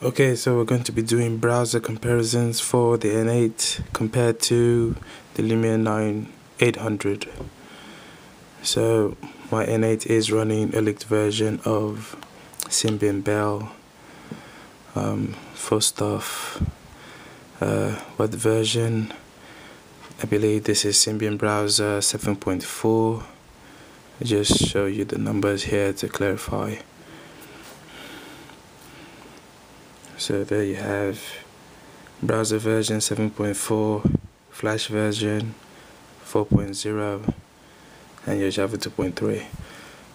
Okay, so we're going to be doing browser comparisons for the N8 compared to the Lumia800. So my N8 is running a leaked version of Symbian Bell. First off, what version? I believe this is Symbian Browser 7.4. I'll just show you the numbers here to clarify. So there you have browser version 7.4, flash version 4.0, and your Java 2.3.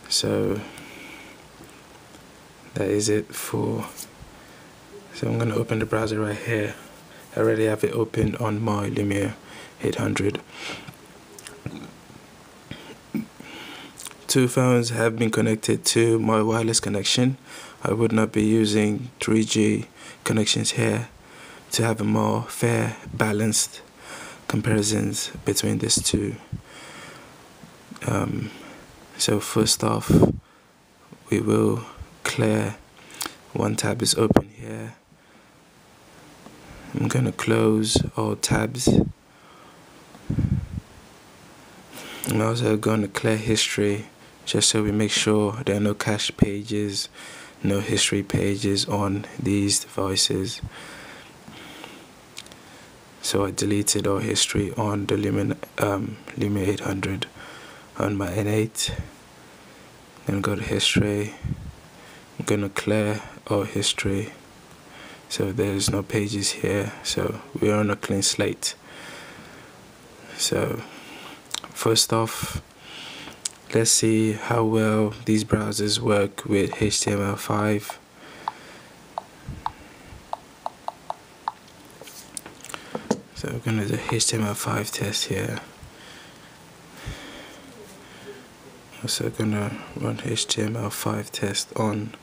So that is it for. So I'm going to open the browser right here. I already have it open on my Lumia800. Two phones have been connected to my wireless connection. I would not be using 3G connections here to have a more fair, balanced comparisons between these two. So first off, we will clear. One tab is open here. I'm going to close all tabs. I'm also going to clear history, just so we make sure there are no cache pages, no history pages on these devices. So I deleted all history on the Lumia800. On my N8, then go to history. I'm gonna clear all history, so there's no pages here, so we're on a clean slate. So first off, let's see how well these browsers work with HTML5. So we're gonna do HTML5 test here. Also gonna run HTML5 test on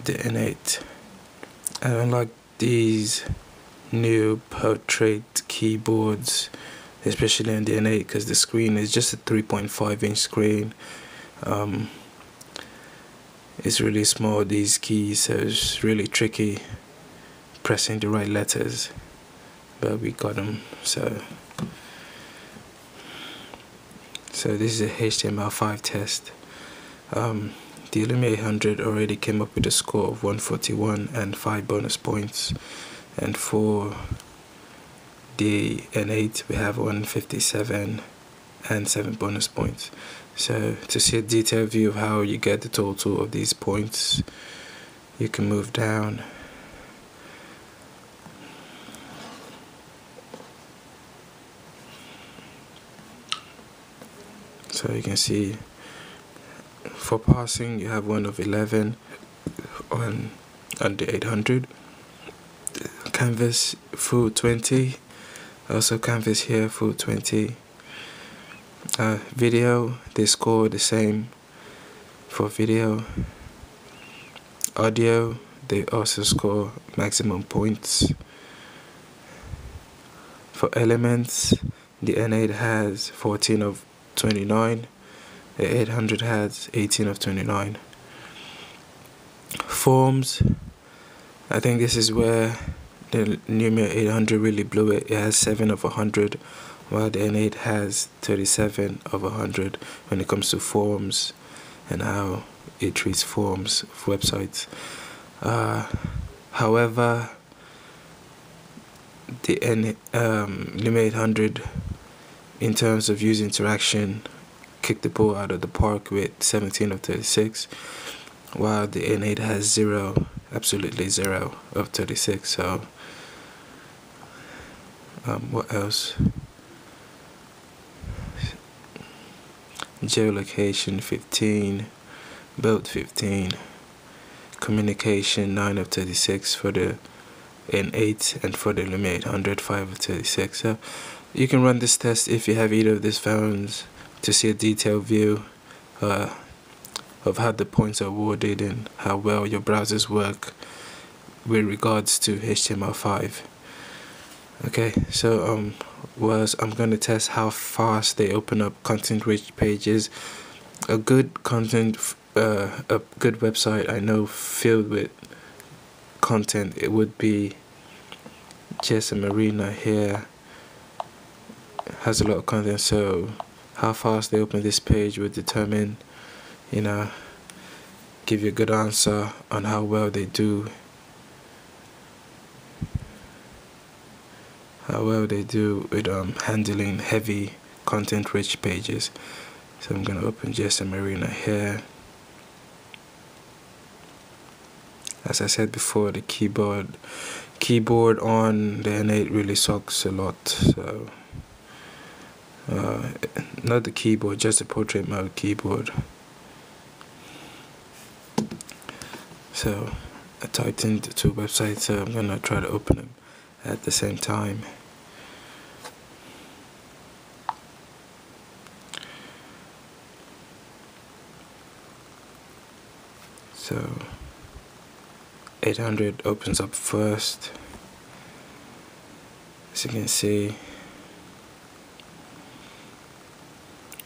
the N8. I don't like these new portrait keyboards, especially on the N8, because the screen is just a 3.5-inch screen. It's really small, these keys, so it's really tricky pressing the right letters, but we got them. So this is a HTML5 test. The Lumia800 already came up with a score of 141 and 5 bonus points, and for the N8 we have 157 and 7 bonus points. So to see a detailed view of how you get the total of these points, you can move down. So you can see for passing you have 1 of 11 on the 800. Canvas full 20, also canvas here full 20. Video, they score the same for video. Audio, they also score maximum points. For elements, the N8 has 14 of 29, the 800 has 18 of 29. Forms, I think this is where the Lumia800 really blew it. It has 7 of 100, while the N8 has 37 of 100 when it comes to forms and how it treats forms of websites. However, the Lumia800, in terms of user interaction, kicked the ball out of the park with 17 of 36, while the N8 has 0, absolutely 0 of 36. So what else? Geolocation 15, build 15, communication 9 of 36 for the N8, and for the Lumia800 5 of 36. So you can run this test if you have either of these phones to see a detailed view of how the points are awarded and how well your browsers work with regards to HTML5. Okay, so I'm going to test how fast they open up content-rich pages a good content, a good website I know filled with content, it would be GSM Arena. Here has a lot of content, so how fast they open this page would determine, you know, give you a good answer on how well they do. With handling heavy content rich pages. So I'm gonna open GSM Arena here. As I said before, the keyboard on the N8 really sucks a lot. So not the keyboard, just the portrait mode keyboard. So I typed in the two websites, so I'm gonna try to open them at the same time. So 800 opens up first. As you can see,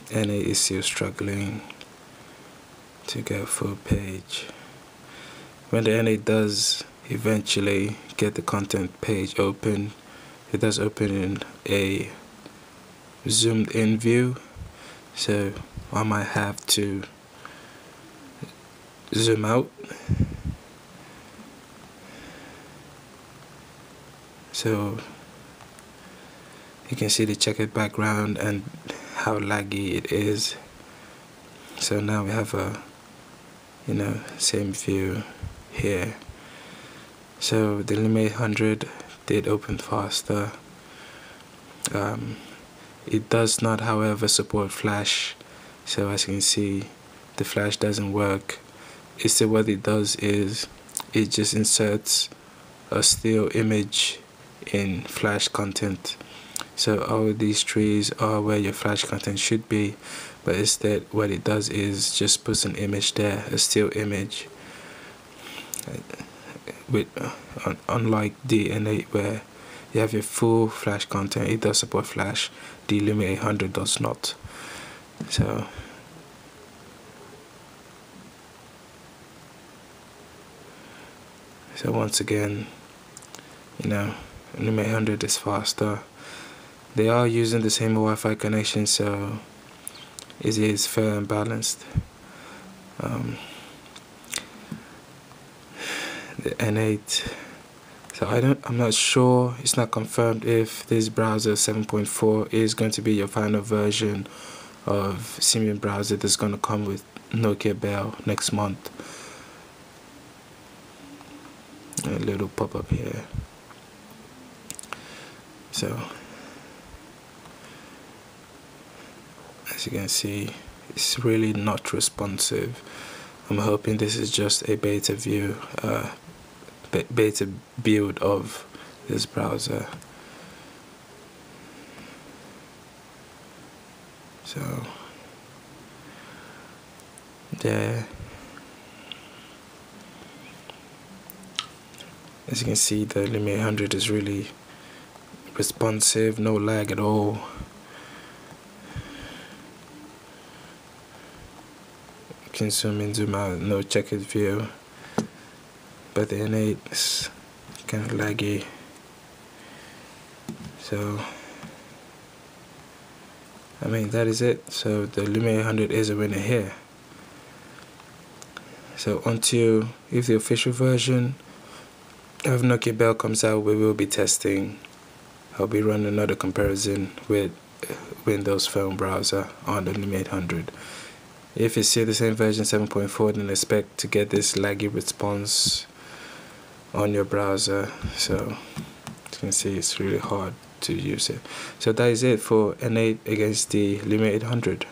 N8 is still struggling to get a full page. When the N8 does eventually get the content page open, it does open in a zoomed in view, so I might have to zoom out. So you can see the checkered background and how laggy it is. So now we have a, you know, same view here. So the Lumia800 did open faster. It does not, however, support Flash. So as you can see, the Flash doesn't work. Instead, what it does is it just inserts a still image in Flash content. So all these trees are where your Flash content should be, but instead what it does is just puts an image there, a still image. With unlike the N8 where you have your full Flash content, it does support Flash. The Lumia800 does not. So once again, you know, Lumia800 is faster. They are using the same Wi-Fi connection, so it is fair and balanced. The N8. So I'm not sure. It's not confirmed if this browser 7.4 is going to be your final version of Symbian browser that's going to come with Nokia Bell next month. A little pop-up here. So as you can see, it's really not responsive. I'm hoping this is just a beta view, beta build of this browser. So yeah, as you can see, the Lumia800 is really responsive, no lag at all. You can zoom in, zoom out, no checkered view. But the N8 is kind of laggy. So I mean, that is it. So the Lumia800 is a winner here. So until, if the official version of Nokia Bell comes out, we will be testing. I'll be running another comparison with Windows Phone browser on the Lumia800. If it's still the same version 7.4, then expect to get this laggy response on your browser. So as you can see, it's really hard to use it. So that is it for N8 against the Lumia800.